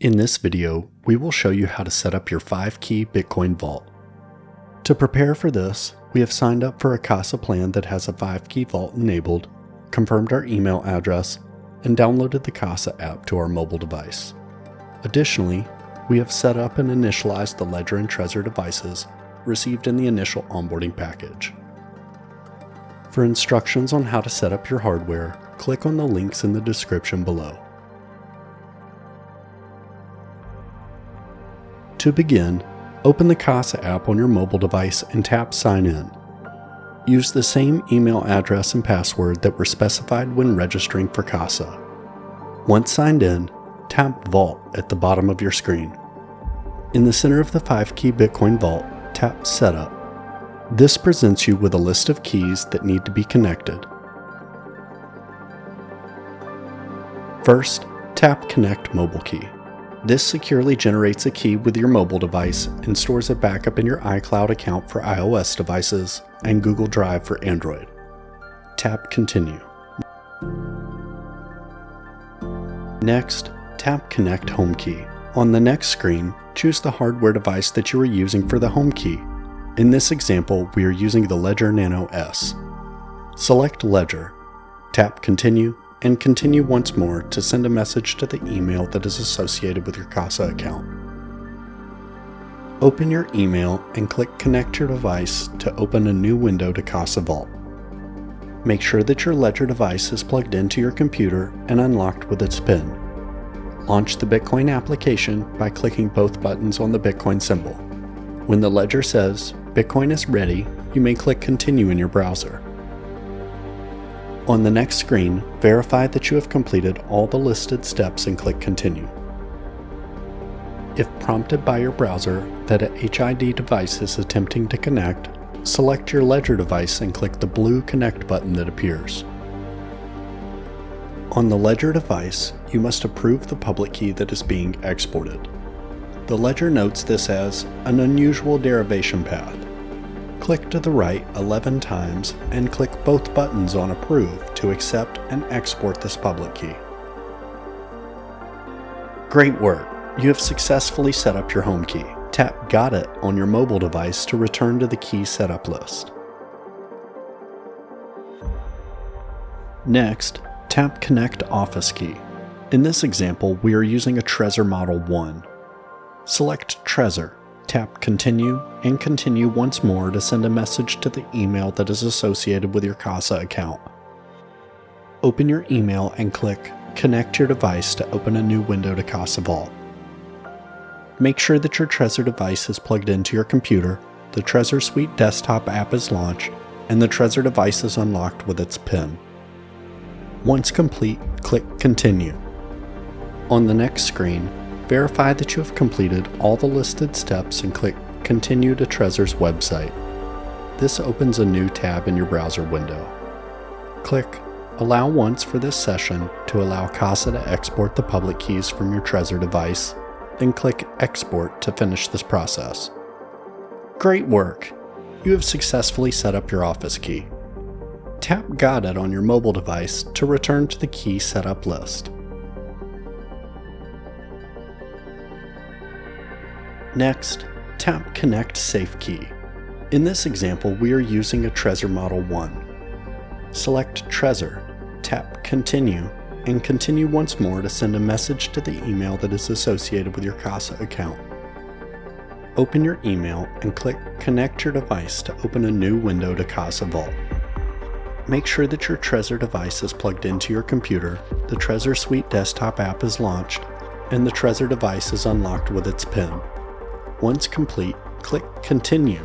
In this video, we will show you how to set up your 5-key Bitcoin vault. To prepare for this, we have signed up for a Casa plan that has a 5-key vault enabled, confirmed our email address, and downloaded the Casa app to our mobile device. Additionally, we have set up and initialized the Ledger and Trezor devices received in the initial onboarding package. For instructions on how to set up your hardware, click on the links in the description below. To begin, open the Casa app on your mobile device and tap Sign In. Use the same email address and password that were specified when registering for Casa. Once signed in, tap Vault at the bottom of your screen. In the center of the 5-key Bitcoin vault, tap Setup. This presents you with a list of keys that need to be connected. First, tap Connect Mobile Key. This securely generates a key with your mobile device and stores a backup in your iCloud account for iOS devices and Google Drive for Android. Tap Continue. Next, tap Connect Home Key. On the next screen, choose the hardware device that you are using for the home key. In this example, we are using the Ledger Nano S. Select Ledger, tap Continue, and continue once more to send a message to the email that is associated with your Casa account. Open your email and click Connect your device to open a new window to Casa Vault. Make sure that your Ledger device is plugged into your computer and unlocked with its PIN. Launch the Bitcoin application by clicking both buttons on the Bitcoin symbol. When the Ledger says Bitcoin is ready, you may click Continue in your browser. On the next screen, verify that you have completed all the listed steps and click Continue. If prompted by your browser that a HID device is attempting to connect, select your Ledger device and click the blue Connect button that appears. On the Ledger device, you must approve the public key that is being exported. The Ledger notes this as an unusual derivation path. Click to the right 11 times and click both buttons on Approve to accept and export this public key. Great work! You have successfully set up your home key. Tap Got It on your mobile device to return to the key setup list. Next, tap Connect Office Key. In this example, we are using a Trezor Model 1. Select Trezor. Tap Continue and continue once more to send a message to the email that is associated with your Casa account. Open your email and click Connect your device to open a new window to Casa Vault. Make sure that your Trezor device is plugged into your computer, the Trezor Suite desktop app is launched, and the Trezor device is unlocked with its PIN. Once complete, click Continue. On the next screen, verify that you have completed all the listed steps and click Continue to Trezor's website. This opens a new tab in your browser window. Click Allow once for this session to allow Casa to export the public keys from your Trezor device, then click Export to finish this process. Great work! You have successfully set up your office key. Tap Got It on your mobile device to return to the key setup list. Next, tap Connect Safe Key. In this example, we are using a Trezor Model 1. Select Trezor, tap Continue, and continue once more to send a message to the email that is associated with your Casa account. Open your email and click Connect your device to open a new window to Casa Vault. Make sure that your Trezor device is plugged into your computer, the Trezor Suite desktop app is launched, and the Trezor device is unlocked with its PIN. Once complete, click Continue.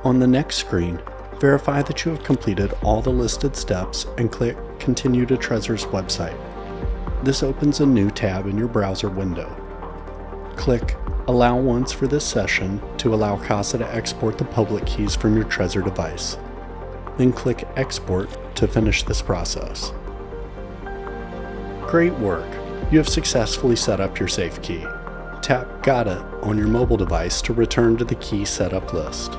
On the next screen, verify that you have completed all the listed steps and click Continue to Trezor's website. This opens a new tab in your browser window. Click Allow once for this session to allow Casa to export the public keys from your Trezor device. Then click Export to finish this process. Great work! You have successfully set up your safe key. Tap Got It on your mobile device to return to the key setup list.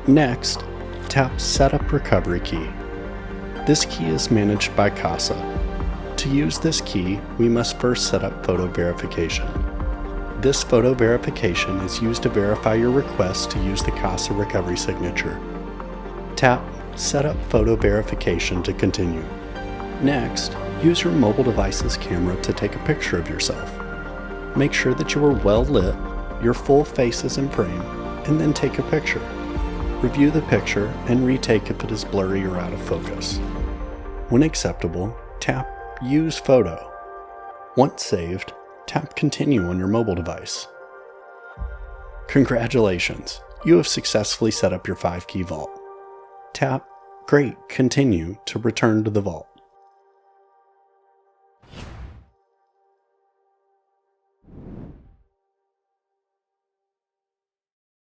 Next, tap Setup Recovery Key. This key is managed by Casa. To To use this key, we must first set up photo verification. This photo verification is used to verify your request to use the Casa Recovery signature. Tap Set up photo verification to continue. Next, use your mobile device's camera to take a picture of yourself. Make sure that you are well lit, your full face is in frame, and then take a picture. Review the picture and retake if it is blurry or out of focus. When acceptable, tap Use Photo. Once saved, tap Continue on your mobile device. Congratulations! You have successfully set up your 5-key vault. Tap Great, Continue to return to the vault.